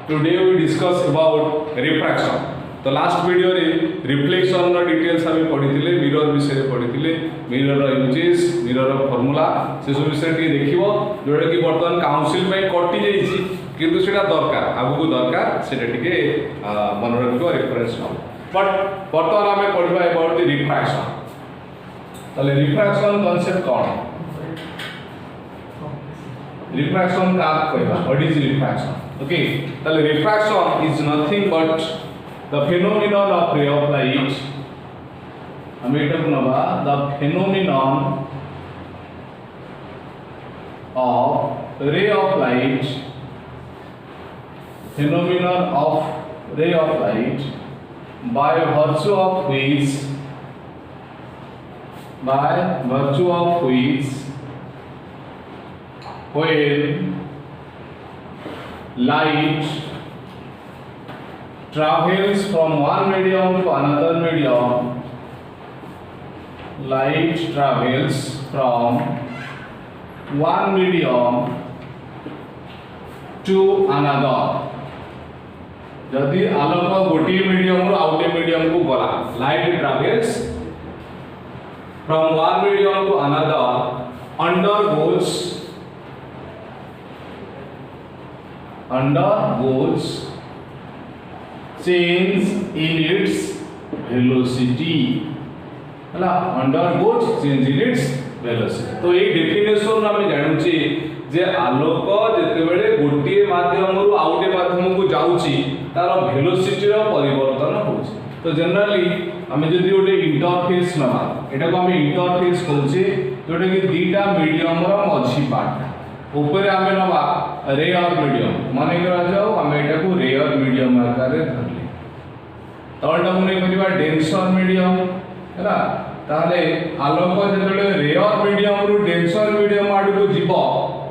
Today we discuss about refraction. तो last video रे reflection रो details आमे पढिथिले मिरर विषय पढिथिले मिरर रो यूजेस मिरर रो formula से सब विषय टी देखिबो जोडा कि वर्तमान काउंसिल पे कटि जाईछि किंतु सेटा दरकार आगु दरकार सेटा टिके मन रखिबो रेफरेंस न बट वर्तमान आमे पढिबा अबाउट द रिफ्रैक्शन तले रिफ्रैक्शन कांसेप्ट कोन रिफ्रैक्शन का कहबा व्हाट इज रिफ्रैक्शन ओके तले refraction is nothing but the phenomenon of ray of light the phenomenon of ray of light by virtue of which when light travels from one medium to another medium, light travels from one medium to another. जदि आलोक गोटे medium रु आउटे medium को गला light travels from one medium to another undergoes change in its velocity हला undergoes change in its velocity तो ये definition हम जानू छी जे आलोक जते बेले गोटे माध्यम रु आउटे माध्यम को जाउची तार वेलोसिटी रो परिवर्तन होउची तो जनरली हम जदी ओटे इंटरफेस नबा एटा को हम इंटरफेस कहउची जोटे कि दीटा मीडियम रो मझी पार्ट ऊपर हमें नबा रेयर मीडियम माने करा जाओ हम एटा को रेयर मीडियम आकार रे धरली तळटा मुने करिबा डेंसर मीडियम हैला ताले आलोक जेतले रेयर मीडियम रु डेंसर मीडियम आडू को जीवो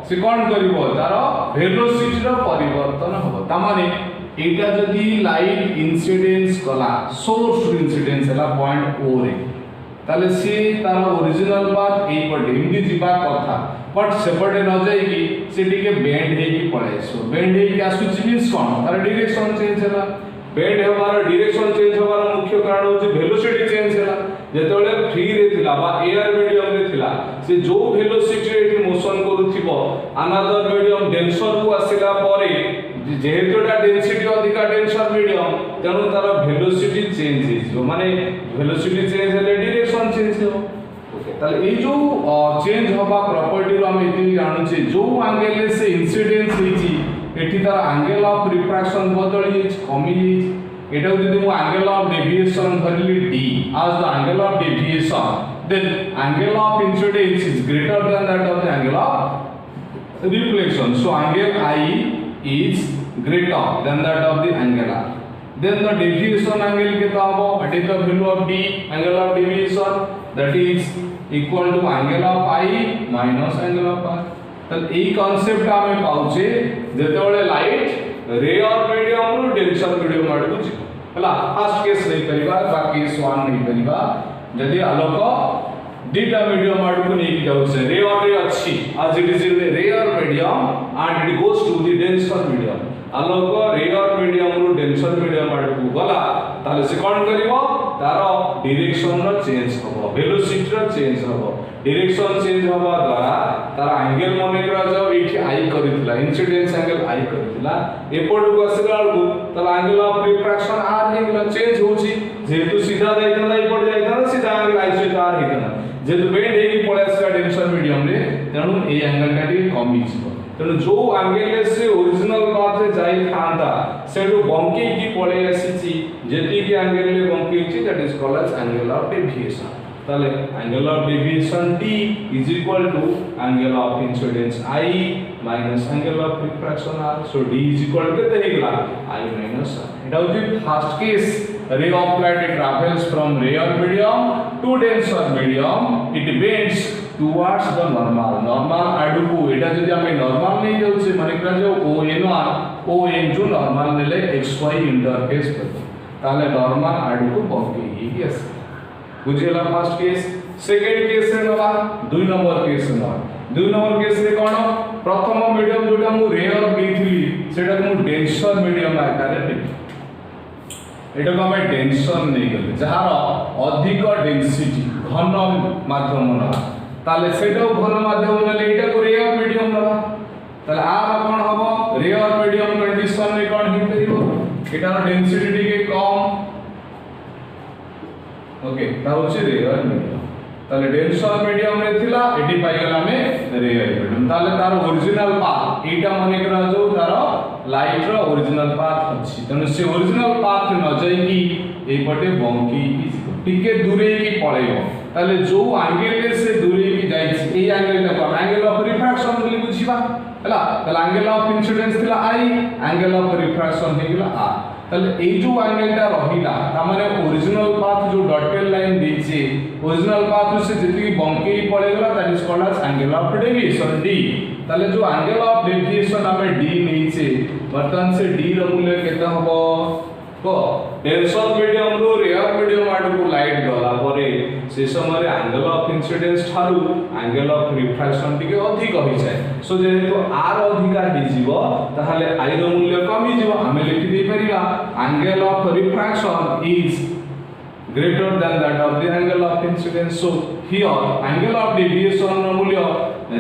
से कोन करिवो तार वेलोसिटी रो परिवर्तन होबो ता माने एटा जदी लाइट इंसिडेंस कला सोर्स इंसिडेंस हला पॉइंट ओ रे ताले सी तार ओरिजिनल पाथ ए पटे हिंदी जीवा कथा बट सेपटे न जाई कि से टिके बेंड हे कि पळेसो बेंड हे कि आसुची मींस कोन तार डायरेक्शन चेंज हला बेंड हेबार डायरेक्शन चेंज होबार मुख्य कारण होची वेलोसिटी चेंज हला जेतेबेले फ्री रे थिला बा एयर मीडियम रे थिला से जो वेलोसिटी रे मोशन करूथिबो अनदर मीडियम डेंसर को आसिला परे जेहेतुटा डेंसिटी अधिका डेंसर मीडियम तेनु तार वेलोसिटी चेंज हेजो माने वेलोसिटी चेंज हेले डायरेक्शन चेंज हो ओके ताले ए जो चेंज होबा प्रॉपर्टी रो हम एति जानू छी जो एंगल रे से इंसिडेंस हेची एठी तार एंगल ऑफ रिफ्रैक्शन बदली कमी एटा जदि मु एंगल ऑफ डेविएशन धरली d as the angle of deviation then angle of incidence is greater than that of the angle of reflection so angle I is greater than that of the angle R then the deviation angle कितना होगा what is the value of d angle of deviation that is equal to angle of I minus angle of R तो ए concept हमें पाउचे जेतेबेले light rare medium रु denser medium आडू जी हला first case नहीं करिबा बाकी केस 1 नहीं करिबा जदी आलोक डीटा मीडियम आडू को नहीं जाउसे रेयर रे अछि आज it is in rare medium and it goes to the denser medium आलोक रेयर मीडियम रु डेंसर मीडियम आडू को गला ताले से कोन करिवो तार डायरेक्शन रो चेंज होबो वेलोसिटी रो चेंज होबो डायरेक्शन चेंज होबा द्वारा तार एंगल मने करा जाओ एठी आई करितला इंसिडेंस एंगल आई करितला एपोर्ट को आसीला अलगु तार angle of refraction R angle change होची जेतु सीधा जाइतना एपोर्ट जाइतना सीधा एंगल आई से आर हेतना जेतु बेंड हेकी पळेसला डेंसर मीडियम रे तेनु ए एंगल काटी कमी छिबो तेनु जो एंगल से ओरिजिनल पाथ रे जाई थांदा सेडु बंकी की पळे आसीची जेति की एंगल रे बंकी छि that is called as angle of deviation ताले angle of deviation d is equal to angle of incidence I minus angle of refraction R so d is equal to केते हेगला I माइनस R एटा होची first case ray of light travels from rare medium to denser medium it bends towards the normal आडू को एटा जदी हमें normal नहीं जाउछे माने करा जो ON जो नॉर्मल नेले xy इंटरफेस पर ताले नॉर्मल आडू को बंकी ही आसे बुझेला फर्स्ट केस सेकंड केस रे नबा 2 नंबर केस नबा दुई नंबर केस रे कोन प्रथम मीडियम जोटा मु रेयर लेथिली सेटा मु डेंसर मीडियम आकार रे एटा को हमें डेंसर नहीं गले जहार अधिक डेंसिटी घन माध्यम ना ताले सेटा घन माध्यम ले एटा को रेयर मीडियम ना ताले आर कोन हबो रेयर मीडियम कंडीशन रे कोन हि परिबो एटा डेंसिटी टिके कम ओके ता होची रेयर मीडियम ताले डेंसर मीडियम रे थिला एटी पाई गला में रेयर मीडियम ताले तार ओरिजिनल पाथ एटा माने करा जो तार लाइट रो ओरिजिनल पाथ अछि तने से ओरिजिनल पाथ न जाई कि ए पटे बंकी की टिके दूरे की पळेबो ताले जो एंगल से दूरे की जाई ए एंगल को एंगल ऑफ रिफ्रैक्शन बोली बुझिबा हला ताले एंगल ऑफ इंसिडेंस थिला आई एंगल ऑफ रिफ्रैक्शन हे गेला आर ताले ए जो एंगल ता रहिला ता माने ओरिजिनल पाथ जो डॉटेड लाइन दीचे ओरिजिनल पाथ से जति बंकी पळे गेला that is called as angle of deviation D ताले जो एंगल ऑफ डेविएशन हमें डी नीचे वर्तमान से डी रो मूल्य केते हबो को डेंसर मीडियम रो रेयर मीडियम आड को लाइट गला परे से समय एंगल ऑफ इंसिडेंस थारु एंगल ऑफ रिफ्रैक्शन टिके अधिक होई जाय सो जेहेतु आर अधिका हि जीवो ताहाले आई रो मूल्य कमी जीवो हमें लिखि दे परिबा angle of refraction is greater than that of the angle of incidence so here angle of deviation रो मूल्य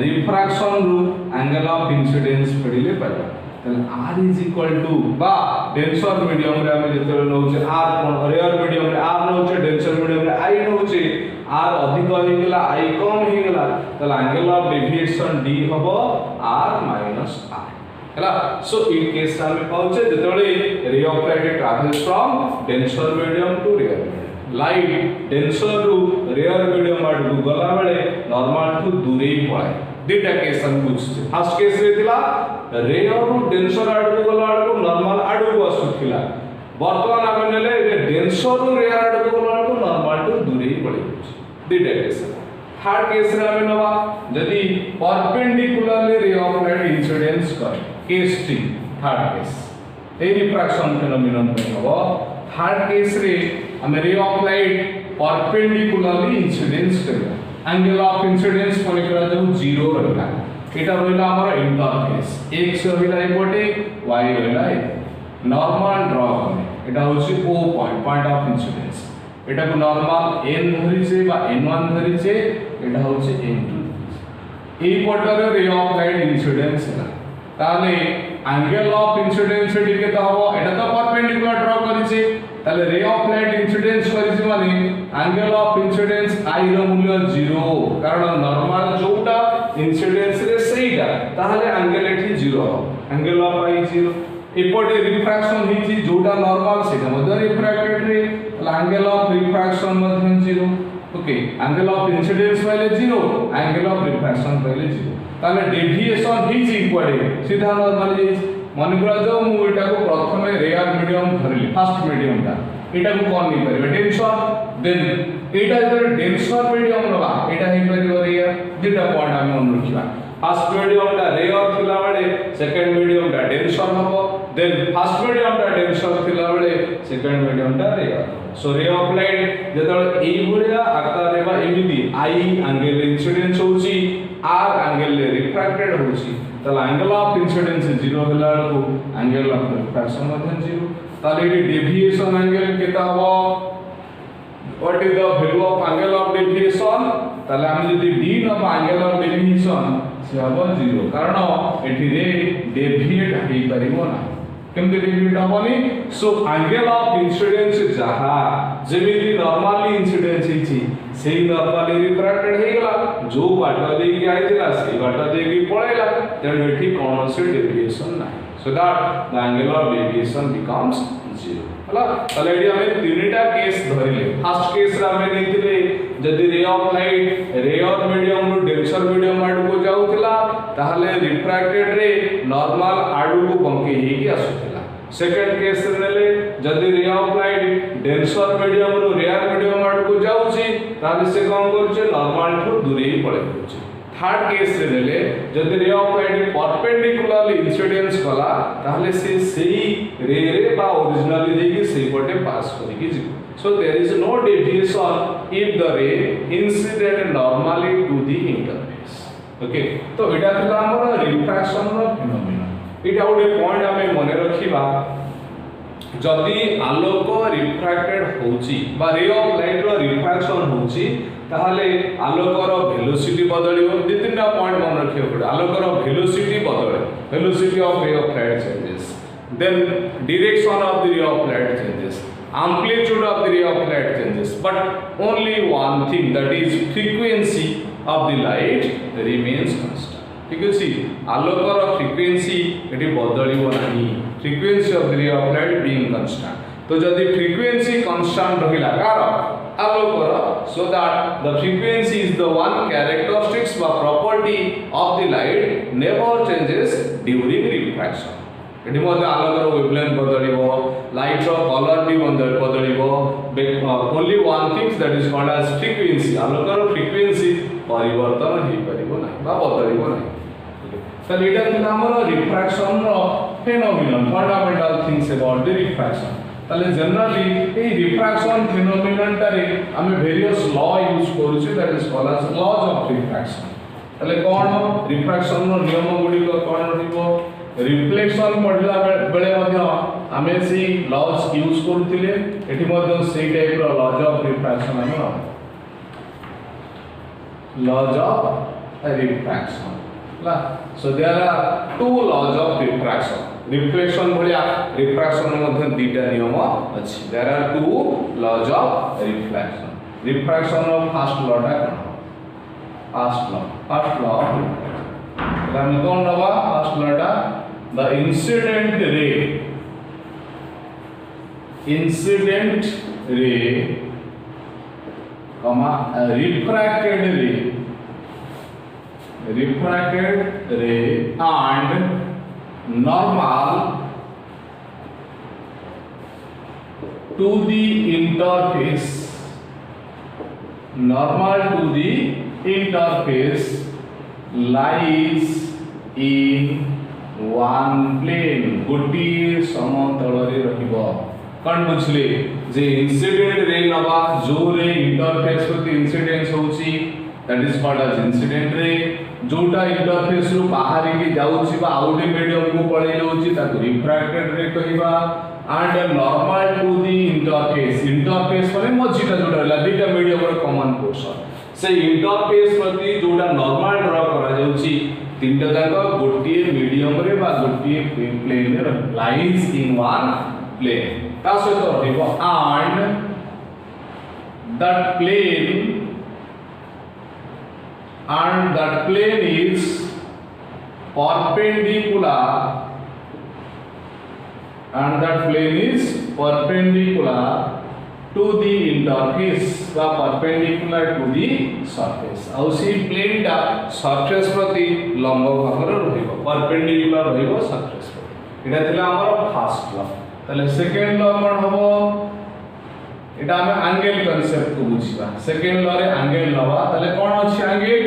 रिफ्रैक्शन रो एंगल ऑफ इंसिडेंस पडिले पाइबा then r is equal to बा डेंसर मीडियम रे हम जते नउचे r कोन रेयर मीडियम रे r नउचे डेंसर मीडियम रे i नउचे r अधिक हो गेला i कम हो गेला त एंगल ऑफ डेविएशन d हबो r minus i हला सो इन केस हम पहुंचे जतले ray of light travels from denser medium to rare medium light denser to rare medium आड गला बेले नॉर्मल टू दूरे पळे दुटा केस हम पूछते फर्स्ट केस रे थिला रेयर टू डेंसर आड गला आड को नॉर्मल आड को असुथिला वर्तमान हम नेले डेंसर टू रेयर आड को गला आड को नॉर्मल टू दूरे पळे दुटा केस थर्ड केस रे हम नवा यदि परपेंडिकुलरली रे ऑफ लाइट इंसिडेंस करे केस 3 थर्ड केस ए रिफ्रैक्शन फेनोमेनन पे हबो थर्ड केस रे हम रे ऑफ लाइट परपेंडिकुलरली इंसिडेंस करबा एंगल ऑफ इंसिडेंस कोन करा जो 0 रहला एटा रहला हमर इंटरफेस x रहला एपटे y रहला नॉर्मल ड्रा करे एटा होछि o पॉइंट ऑफ इंसिडेंस एटा को नॉर्मल n धरि से बा n1 धरि से एटा होछि n2 ए पटर रे ऑफ लाइट इंसिडेंस है ताले एंगल ऑफ इंसिडेंस टिके त हबो एटा तो परपेंडिकुलर ड्रा करिसे ताले रे ऑफ लाइट इंसिडेंस करिसे माने एंगल ऑफ इंसिडेंस i रो मूल्य 0 कारण नॉर्मल जोटा इंसिडेंस रे सेइटा ताले एंगल एठी 0 एंगल ऑफ i 0 एपटे रिफ्रैक्शन हिची जोटा नॉर्मल सेटा मध्य refracted ray angle of refraction मध्य 0 ओके एंगल ऑफ इंसिडेंस पहले 0 एंगल ऑफ रिफ्रैक्शन पहले 0 ताले डेविएशन हिची पड़े सीधा नॉर्मल जे मन करा जो मु एटा को प्रथम रेयर मीडियम धरली फर्स्ट मीडियम ता एटा को कोन नहीं परबे डेंसर देन एटा जरे डेंसर मीडियम नबा एटा हे परबे रेयर दुटा पॉइंट हम मन रखिबा फर्स्ट मीडियम ता रेयर थिला बेले सेकंड मीडियम ता डेंसर हबो देन फर्स्ट मीडियम ता डेंसर थिला बेले सेकंड मीडियम ता rare so ray of light जतले एई भलिया आकार रेबा एमिति आई एंगल इंसिडेंस होची आर एंगल रिफ्रैक्टेड होची ताला एंगल ऑफ इंसिडेंस 0 होला को एंगल ऑफ रिफ्रैक्शन मध्य 0 ताले डेविएशन एंगल केता हो what is the value of angle of deviation ताले हम यदि d न एंगल ऑफ डेविएशन से हबो 0 कारण एठी रे डेविएट हेई परिबो ना केमते डेविएट हबोनी सो एंगल ऑफ इंसिडेंस जहा जेमिति नॉर्मली इंसिडेंस हिची सेही नॉर्मली रिफ्रैक्टेड हे गेला जो बाटा देकी आइतिला सेही बाटा देकी पळेला तेन एठी कोनोसी डेविएशन ना so that the angle of deviation becomes 0 हला तले एडी हमें तीनटा केस धरिले फर्स्ट केस रा हमें नैतिले जदी ray of light rare medium रो डेंसर मीडियम आडू को जाउतिला ताहले रिफ्रैक्टेड रे नॉर्मल आडू को बंके हेकी आसुतिला सेकंड केस रे नेले जदी ray of light denser medium रो रेयर मीडियम आडू को जाउची ताले से कोन करचे नॉर्मल ठो दूरे ही पळे जाउची थर्ड केस रे नेले जदी ray of light perpendicularly incidence कला ताहले से सेही रे रे बा ओरिजिनली देकी सेही पटे पास करिकि जी so there is no deviation if the ray incident normally to the interface okay तो एटा थिला हमर रिफ्रैक्शन रो फिनोमेना एटा गोटे पॉइंट आमे मने रखिबा जदि आलोक रिफ्रैक्टेड होची बा रे ऑफ लाइट रो रिफ्रैक्शन होची ताहले आलोकर वेलोसिटी बदलिबो दि तीनटा पॉइंट मन रखियो पड़े आलोकर वेलोसिटी बदले velocity of ray of light changes then direction of the ray of light changes amplitude of the ray of light changes but only one thing that is frequency of the light remains constant ठीक अछि आलोकर frequency eighty बदलिबो नाही frequency of the ray of light being constant तो जदि frequency constant रहिला car आलोकर so that the frequency is the one characteristics or property of the light never changes during refraction एटी मध्ये आलोकर wavelength बदलिबो light रो colour भी बदलिबो only one things that is called as frequency आलोकर frequency परिवर्तन हे परिबो नाही बा बदलिबो नाही तो एटा थिला हमर रिफ्रैक्शन रो phenomenon fundamental things about the refraction ताले जनरली ए रिफ्रैक्शन फेनोमेनन टारे हमें वेरियस लॉ यूज करू छी that is called as laws of refraction ताले कोन रिफ्रैक्शन रो नियम गुडी को कोन रहिबो रिफ्लेक्शन पढ़ला बेले मध्ये आमे सी लॉज यूज करथिले एठी मध्ये सेही टाइप रो लॉज ऑफ रिफ्रैक्शन आमे लॉज ऑफ रिफ्रैक्शन ला so there are two laws of refraction reflection भलिया रिफ्रैक्शन मध्ये दीटा नियम अछि there are two laws of reflection refraction रो फर्स्ट लॉ टा फर्स्ट लॉ हम कोन लवा फर्स्ट लॉ टा the incident ray comma refracted ray and normal to the interface lies in one plane गोटी समतल रे रहिबो कोन बुझले जे इंसिडेंट रे नबा जो रे इंटरफेस प्रति इंसिडेंस होची that is called as incident ray जोटा इंटरफेस रु बाहर के जाउची बा आउट मीडियम को पळे जाउची ताको रिफ्रैक्टेड रे कहिबा and normal to the interface माने मझिटा जोटा ला दीटा मीडियम रे कॉमन पोर्शन से इंटरफेस प्रति जोटा नॉर्मल ड्रा करा जाउची तीनटा जाक गोटी मीडियम रे बा गोटी प्लेन रे लाइज इन वन प्लेन ता सहित रहिबो and that plane is perpendicular to the interface বা perpendicular to the surface ଆଉ सी प्लेन टा सरफेस प्रति लंब भागर रहिबो perpendicular रहिबो सरफेस प्रति एटा थिला हमर फर्स्ट लॉ तले सेकंड लॉ कोन हबो एटा हम एंगल कांसेप्ट को बुझिबा सेकंड लॉ रे एंगल लवा तले कोन अछि एंगल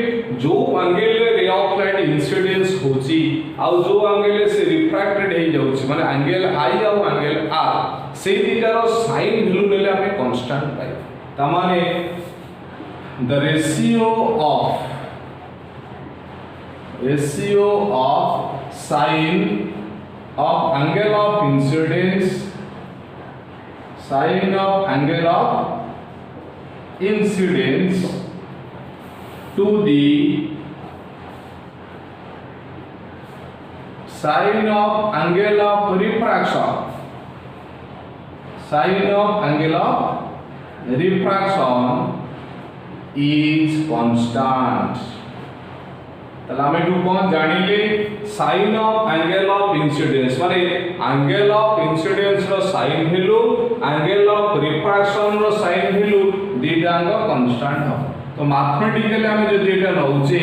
जो एंगल रे रे ऑफ लाइट इंसिडेंस होची आउ जो एंगल से रिफ्रैक्टेड हे जाउची माने एंगल आई आउ एंगल आर से दीटार साइन वैल्यू नेले हमें कांस्टेंट पाइ ता माने the ratio of sine of angle of incidence to the sine of angle of refraction is constant तला हमें टू कोन जानिले sine of angle of incidence माने एंगल ऑफ इंसिडेंस रो sine value angle of refraction रो साइन वैल्यू दीटांग constant हो तो मैथमेटिकली हमें जो डेटा नउचे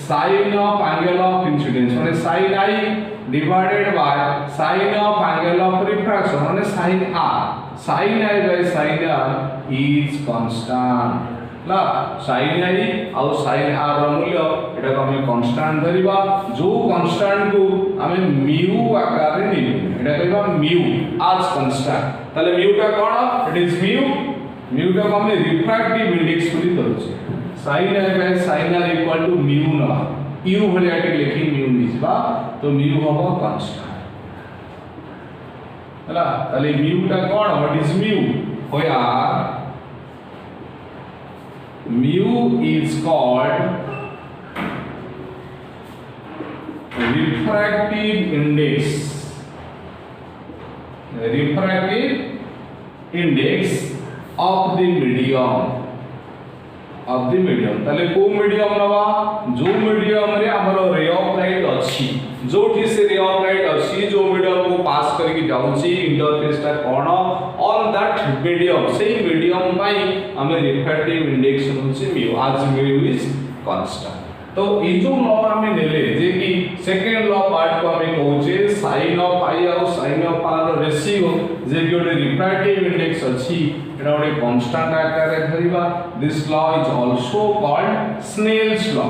sine of angle of incidence माने sine I divided by sine of angle of refraction माने sine I by sine R is constant ला साइन आई और साइन आर रो मूल्य एटा को हम कांस्टेंट धरिबा जो कांस्टेंट को हमें म्यू आकार रे निबे एटा कहबा म्यू आज कांस्टेंट तले म्यू का कोन इट इज म्यू का हम रिफ्रैक्टिव इंडेक्स को धरछे sine I by sine R equal to mu ना u भलिया के लिखि mu निजबा तो mu हबो कांस्टेंट हला ताले mu टा कोन what is mu where mu is called refractive index of the medium ताले को मीडियम नवा जो मीडियम रे हमरो रे ऑफ लाइट अछि जोठी से रे ऑफ लाइट अछि जो मीडियम को पास करके जाउची इंटरफेस ता कोन ऑन दैट मीडियम सेही मीडियम पाई हमें रिफ्रैक्टिव इंडेक्स होछि म्यू आज म्यू इज कांस्टेंट तो ई जो लॉ हमें नेले जे कि सेकंड लॉ पार्ट को हमें कहूचे sin ऑफ i और sin ऑफ r रो रेशियो जे कि ओटे रिफ्रैक्टिव इंडेक्स अछि एटा ओटे कांस्टेंट आकार रे धरिबा this law is also called Snell's law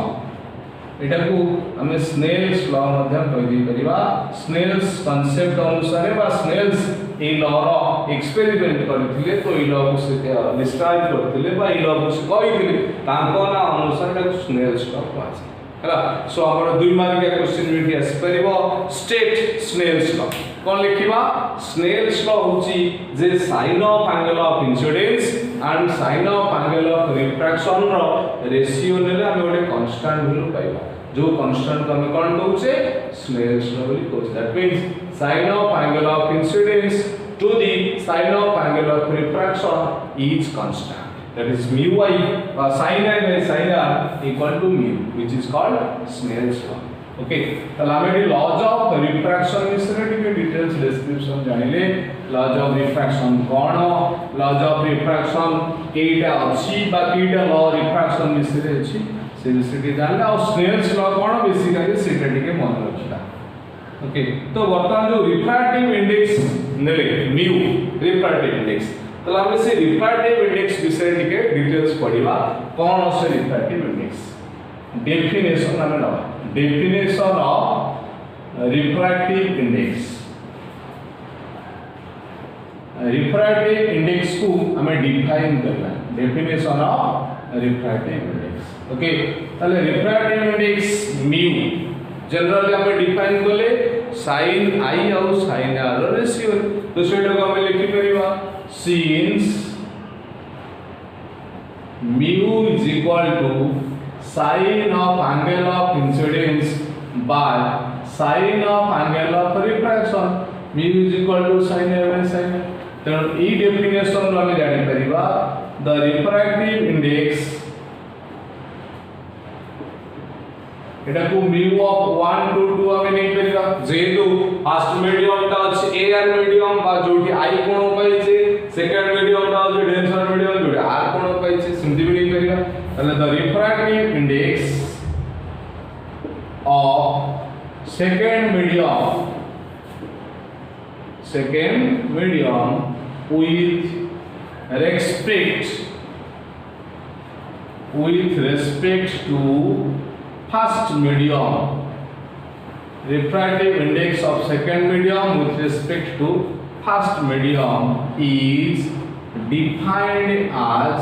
एटा को हमें स्नेल्स लॉ मध्ये कहि दी परिबा स्नेल्स कांसेप्ट अनुसार बा Snell's a law row experiment करथिले तो ई लॉ को से डिस्क्राइब करथिले बा ई लॉ को से कहिथिले तांको ना अनुसार एटा स्नेल्स लॉ कहै हला सो हमर 2 मार्क के क्वेश्चन में आसी परिबो स्टेट स्नेल्स लॉ कोन लिखिबा स्नेल्स लॉ होची जे sin of angle of incidence and sin of angle of refraction रो रेशियो नेले हम ओटे कांस्टेंट वैल्यू पाइबा जो कांस्टेंट को हम कोन कहउचे स्नेल्स लॉ बोली कहउचे that means sin of angle of incidence to the sin of angle of refraction is constant that is mu I sin I by sin r equal to mu which is called Snell's law okay तला हमें laws of refraction विषय के details description जानिले laws of refraction कोन laws of refraction केटा अछि बा केटा लॉ रिफ्रैक्शन विषय अछि से विषय के जानले और स्नेल्स लॉ कोन बेसिकली सेटा के मन रखिला ओके तो वर्तमान जो रिफ्रैक्टिव इंडेक्स नेले म्यू रिफ्रैक्टिव इंडेक्स तो हम से रिफ्रैक्टिव इंडेक्स विषय के डिटेल्स पढिबा कोन से रिफ्रैक्टिव इंडेक्स डेफिनेशन हम ला definition of refractive index refractive index को हमें डिफाइन करना definition of refractive index okay ताले रिफ्रैक्टिव इंडेक्स म्यू जनरली हमें डिफाइन करले sin i और sin r रेशियो तो सेटा को हमें लिखि परिबा since mu is equal to sin of angle of incidence by sin of angle of refraction mu is equal to sin a by sin a तो ई डेफिनेशन रो हमें जानि परिबा the refractive index एटा को mu of 1 to 2 हमें नहीं परिबा जेतु first medium ता अछि AR medium बा जोटी आई कोण पाई छे सेकंड मीडियम ता अछि डेंसर मीडियम जोटी आर कोण पाई छे सिंधी भी नहीं परिबा तले the refractive index of second medium with respect to first medium refractive index of second medium with respect to first medium is defined as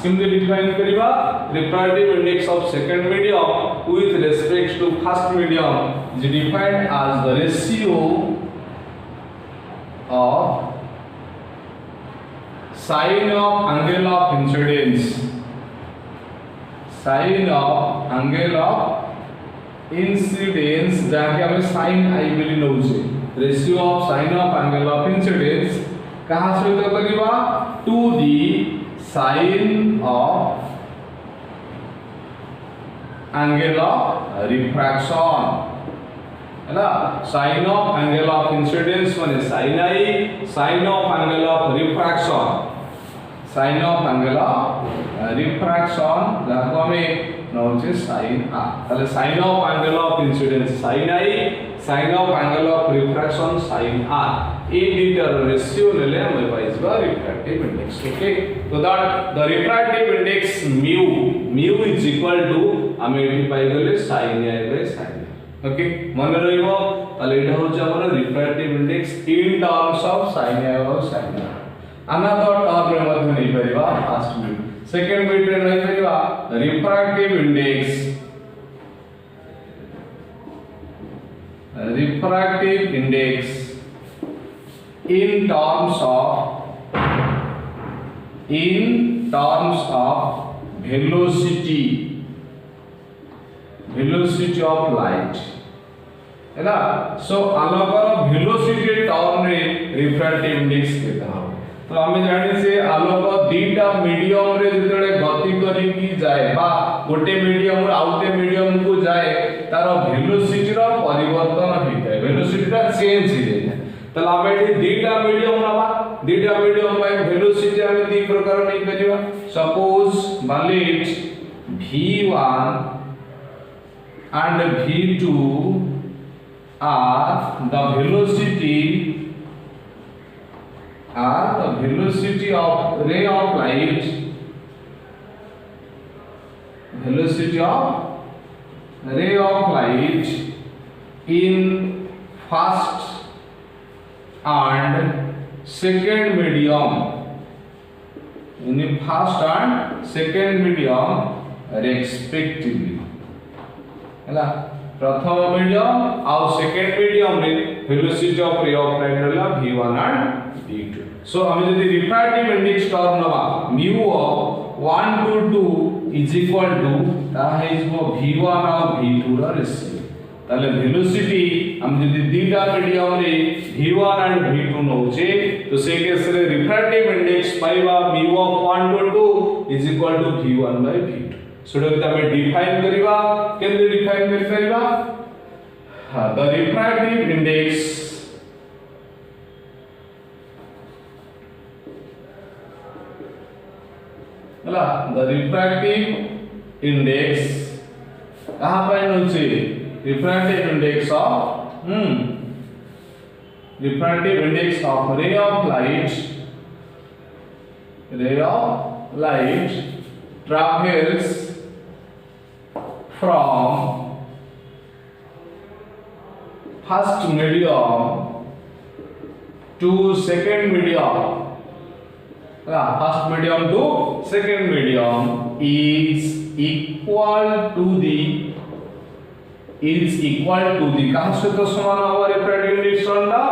किमते डिफाइन करिबा refractive index of second medium with respect to first medium is defined as the ratio of sin of angle of incidence जाके हमें sin i बोली नउचे ratio of sin of angle of incidence कहा सहित करिबा to the sin of angle of refraction हैला sin of angle of incidence माने sin i sin of angle of refraction जाको हमें नउचे sin r ताले sin of angle of incidence sin i sin of angle of refraction sin r ए लीटर ratio लेले हम पाइबा रिफ्रैक्टिव इंडेक्स ओके तो that the refractive index mu is equal to हमें एठी पाइ गेले sin i by sin okay मन रहिबो ताले एटा होचे हमर refractive index in terms of sin i और sin r अनदर टर्म रे मध्ये नै परिबा फास्ट सेकेंड बिट रे रही परिबा refractive index in terms of velocity of light है ना। सो आलोकर वेलोसिटी टर्म रे रिफ्रैक्टिव इंडेक्स केता हो। तो हमें जानि से आलोक दीटा मीडियम रे जेतले गति करी की जाए बा गोटे मीडियम रे आउटे मीडियम को जाए तार वेलोसिटी रो परिवर्तन होइताय, वेलोसिटी ता चेंज हो जाय। तला बेटी दीटा मीडियम नबा, दीटा मीडियम बाय वेलोसिटी हम दी प्रकार नहीं करिवा। सपोज मालिट v1 and v2 are the velocity of ray of light, in first and second medium, respectively हैला। प्रथम मीडियम और सेकंड मीडियम रे velocity of ray of light रहला v1 and v2। सो हम जदी रिफ्रैक्टिव इंडेक्स टर्म नबा mu of 1 to 2 is equal to ता है इसको v1 और v2 रा रेशियो। ताले वेलोसिटी हम जदी दीटा मीडियम रे v1 and v2 नउचे तो से केस रे रिफ्रैक्टिव इंडेक्स पाइबा mu of 1 to 2 is equal to v1 by v2। सुडो तमे डिफाइन करिवा केंद्र डिफाइन करिवा द रिफ्रैक्टिव इंडेक्स हला द रिफ्रैक्टिव इंडेक्स कहां पे नउचे refractive index of ray of light travels from first medium to second medium, first medium to second medium is equal to the कहाँ से तो समान होगा रिफ्रैक्टिव इंडेक्स टा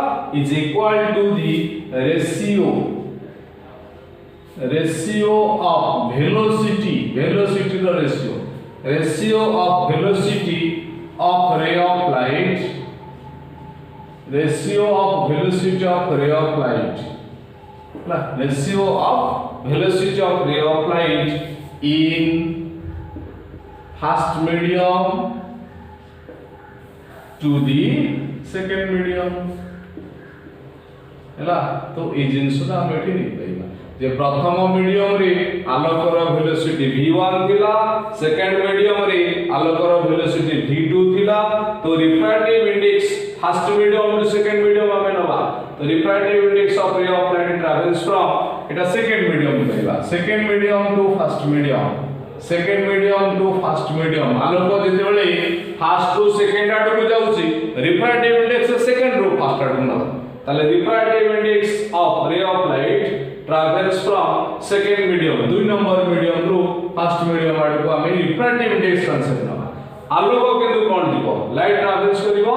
is equal to the ratio of velocity of velocity of ray of light in first medium to the second medium हैला। तो ए जिंसटा हम एठी नहीं पाइबा जे प्रथम मीडियम रे आलोकर वेलोसिटी v1 थिला, सेकंड मीडियम रे आलोकर वेलोसिटी v2 थिला। तो refractive index first medium to second medium हमें नबा। तो refractive index of ray of light travels from एटा सेकंड मीडियम पाइबा, second medium to first medium आलोक जते बेले फर्स्ट टू सेकंड आडू को जाउची रिफ्रैक्टिव इंडेक्स सेकंड रो फर्स्ट आडू न ताले refractive index of ray of light travels from second medium 2 number medium रो फर्स्ट मीडियम आडू को हम रिफ्रैक्टिव इंडेक्स कॉन्सेप्ट नबा। आलोक केंदु कोन दिबो लाइट ट्रैवल्स करिवो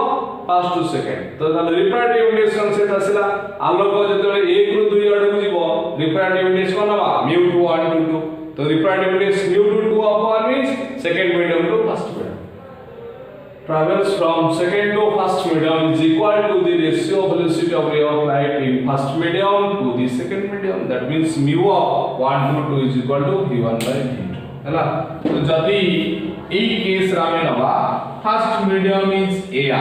फर्स्ट टू सेकंड। तो ताले रिफ्रैक्टिव इंडेक्स कॉन्सेप्ट आसिला आलोक जते 1 रो 2 आडू को जीवो रिफ्रैक्टिव इंडेक्स कोन नबा mu 2 1 to 2। तो refractive index mu 2 of 1 means second medium to first medium travels from second to first medium is equal to the ratio of velocity of ray of light in first medium to the second medium, that means mu of 1 to 2 is equal to v1 by v2 हैला। तो जदी ए case रामे नबा first medium is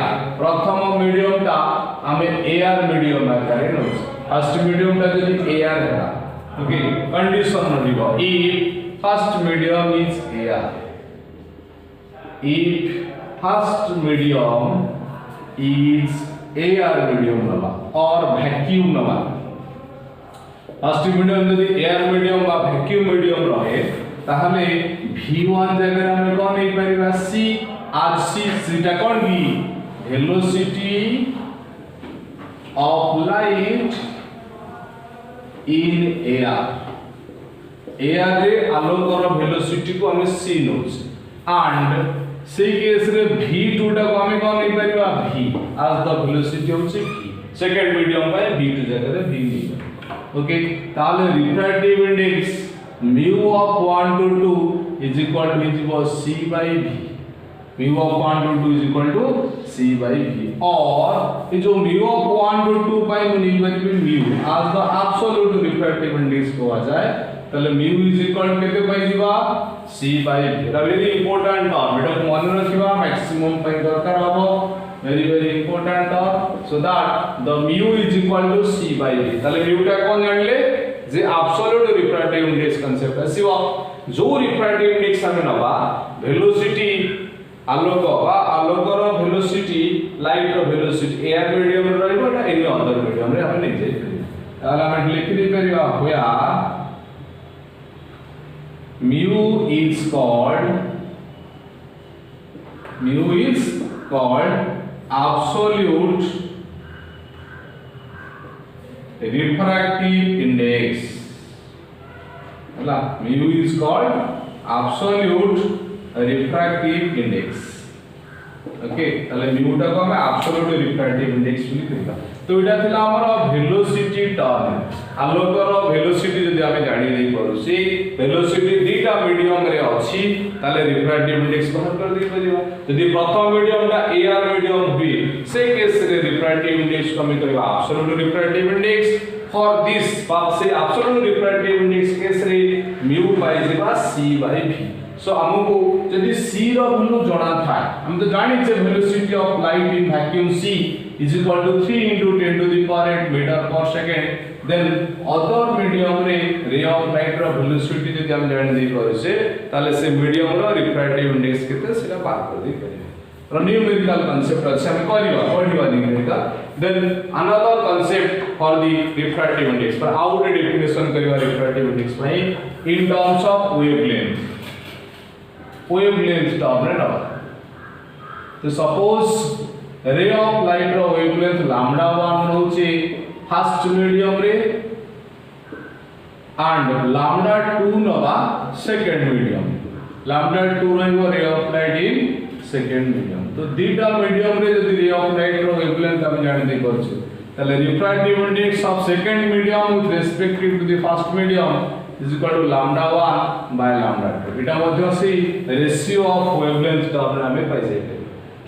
ar, प्रथम medium ता हमें ar medium आकारे no first medium ता जदी ar हैला ओके कंडीशन नदिबो if first medium is ar, if first medium is air medium नबा और वैक्यूम नबा। फर्स्ट मीडियम यदि एयर मीडियम बा वैक्यूम मीडियम रहे ताहले v1 जगह हम कोन नहीं परिबा c आज c सीटा कोन भी velocity of light in air AR रे आलोकर वेलोसिटी को हम c नोच एंड से केस रे v2 टा को हम कोन नै परिबा v as the velocity होछि v second medium by v2 जगह रे v नै ओके ताले refractive index mu of 1 to 2 is equal to c by v mu of 1 to 2 is equal to c by v और ये जो mu of 1 to 2 by mu mu as the absolute refractive index को आ जाए তাহলে mu is equal to केते पाई दिबा c by v दा very important term एटा मन रखिबा मैक्सिमम पाई दरकार हबो very important term so that the mu is equal to c by v তাহলে mu টা কোন জানলে যে absolute refractive index concept আসিবো जो refractive index ଆମେ नबा velocity आलोक बा आलोकर वेलोसिटी लाइट रो वेलोसिटी एयर मीडियम रे रहइबो ना एनी अदर मीडियम रे हम नै जाय ताले हम लिखि दे परिबा होया mu is called absolute refractive index mu is called absolute refractive index okay ताले mu टा को हम absolute refractive index बोली कहबा तो एटा थिला हमर वेलोसिटी टर्म आलोकर वेलोसिटी जदि हम जानि नै पड़ो से वेलोसिटी दीटा मीडियम रे अछि ताले रिफ्रैक्टिव इंडेक्स बाहर कर दे परिबा यदि प्रथम मीडियम टा एआर मीडियम हुई से केस रे रिफ्रैक्टिव इंडेक्स को हम कहबा absolute refractive index for this से absolute refractive index केस रे mu पाई जेबा c by v सो हमको यदि c रो वैल्यू जाना था हम तो जानि छे velocity of light in vacuum c is equal to 3 into 10 to the power 8 meter per second then other medium ray of light रो वेलोसिटी यदि हम जानि दे परसे ताले से मीडियम रो रिफ्रैक्टिव इंडेक्स केते सेटा बात कर दे परिबे न्यूमेरिकल कांसेप्ट अछि हम पढिबा numerical then another concept for the refractive index पर how to definition करिवा refractive index भाई in terms of wavelength term रे ना तो suppose ray of light row wavelength lambda 1 होचे फर्स्ट मीडियम रे and lambda 2 नबा second medium lambda 2 रहइबो ray of light in second medium तो दीटा medium रे यदि रे ऑफ लाइट रो वेवलेंथ हम जानि दे परछु तले refractive index of second medium with respect to the first medium is equal to lambda 1 by lambda 2 एटा मध्ये से रेशियो ऑफ वेवलेंथ टर्म हमें पाइ जाय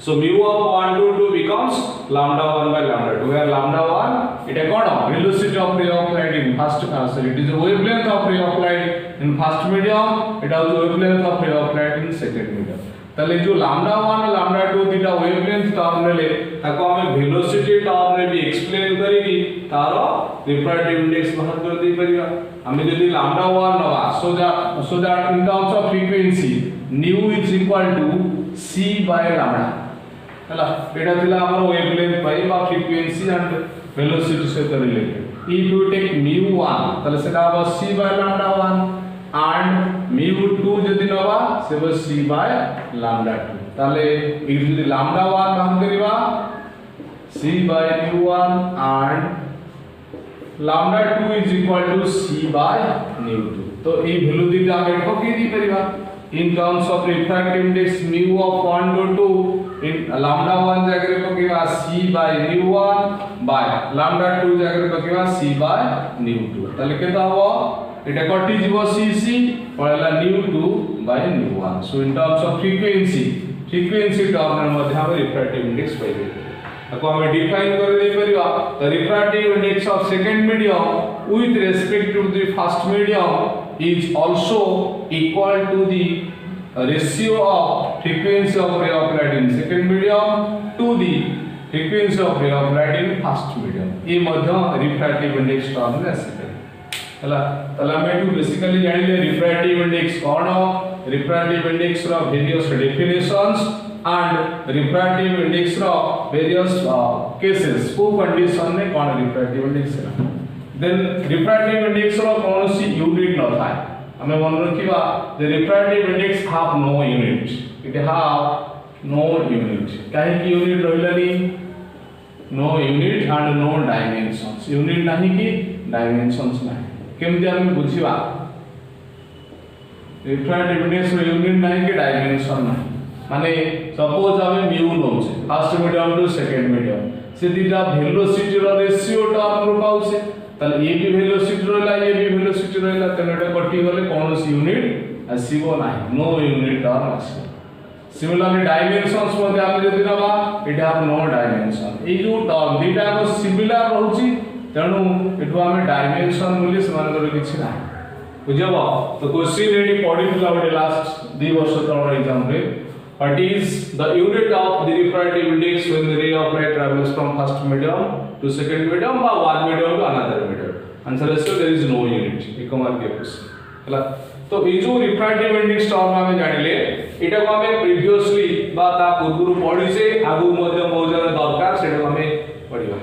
सो mu of 1 to 2 becomes lambda 1 by lambda 2 where lambda 1 it is called velocity of ray of light in first sorry it is the wavelength of ray of light in first medium it is the wavelength of ray of light in second medium तले जो lambda 1 lambda 2 दीटा wavelength term ले ताको हम velocity term रे भी explain करिकी तारो refractive index बाहर कर दे परिया हम यदि lambda 1 नवा so that in terms of frequency nu is equal to c by lambda हला एटा थिला हमर वेवलेंथ बाय बा फ्रीक्वेंसी एंड वेलोसिटी से related if you take mu1 तले सेटा बा c by lambda 1 and mu2 जदि नवा से बस c by lambda 2 ताले इफ जदि lambda 1 बाहर करिबा c by mu1 and lambda 2 is equal to c by mu2 तो ए वैल्यू दिटा हम पकि दी परिबा in terms of refractive index mu of 1 to 2 in lambda 1 जगह रे पकिबा c by mu1 by lambda 2 जगह रे पकिबा c by mu2 ताले केता हो এটা কটি জীব cc পড়লা nu2 by nu1 so in terms of frequency term এর মধ্যে আমরা refractive index পাইবে তাকো আমরা ডিফাইন করে দেই পারিবা the refractive index of second medium with respect to the first medium is also equal to the ratio of frequency of ray of light in second medium to the frequency of ray of light in first medium A Madhya refractive index term में आसे हला तला में टू basically जानिले refractive index कोन refractive index रो various definitions and refractive index रो वेरियस केसेस को कंडीशन में कोन रिफ्रैक्टिव इंडेक्स है देन रिफ्रैक्टिव इंडेक्स रो कोनोसी यूनिट न थाय हमें मन रखिबा the refractive index have no unit it have no unit काहे की यूनिट रहलानी no unit and no dimensions unit नहीं की डायमेंशंस नहीं केमति हम बुझिबा रिफ्रैक्टिव इंडेक्स रो यूनिट नहीं कि डायमेंशन नहीं माने सपोज हमें म्यू नोचे first medium to second medium से दीटा वेलोसिटी रो रेशियो टर्म रो पाउसे ताले ए भी वेलोसिटी रहला ए भी वेलोसिटी रहला तनेटा कटि गले कोनोसी यूनिट आसीबो नाही नो यूनिट टर्म आसी सिमिलरली डायमेंशंस मध्ये हम जदि नबा एटा नो डायमेंशन ए जो टर्म दीटा को सिमिलर रहउची तेणु एठो हम डायमेंशन बोली समान कर किछि नाही बुझबो तो क्वेश्चन रेडी पढिला ओडे लास्ट 2 वर्ष तळ एग्जाम रे what is the unit of the refractive index when the ray of light travels from first medium to second medium or one medium to another medium answer is there is no unit एक mark के question हला तो ए जो refractive index term हम जानिले एटा को हमें previously बा ता पूर्व पढिसे आगु मध्ये मौजन दरकार सेटा हमें पढिबा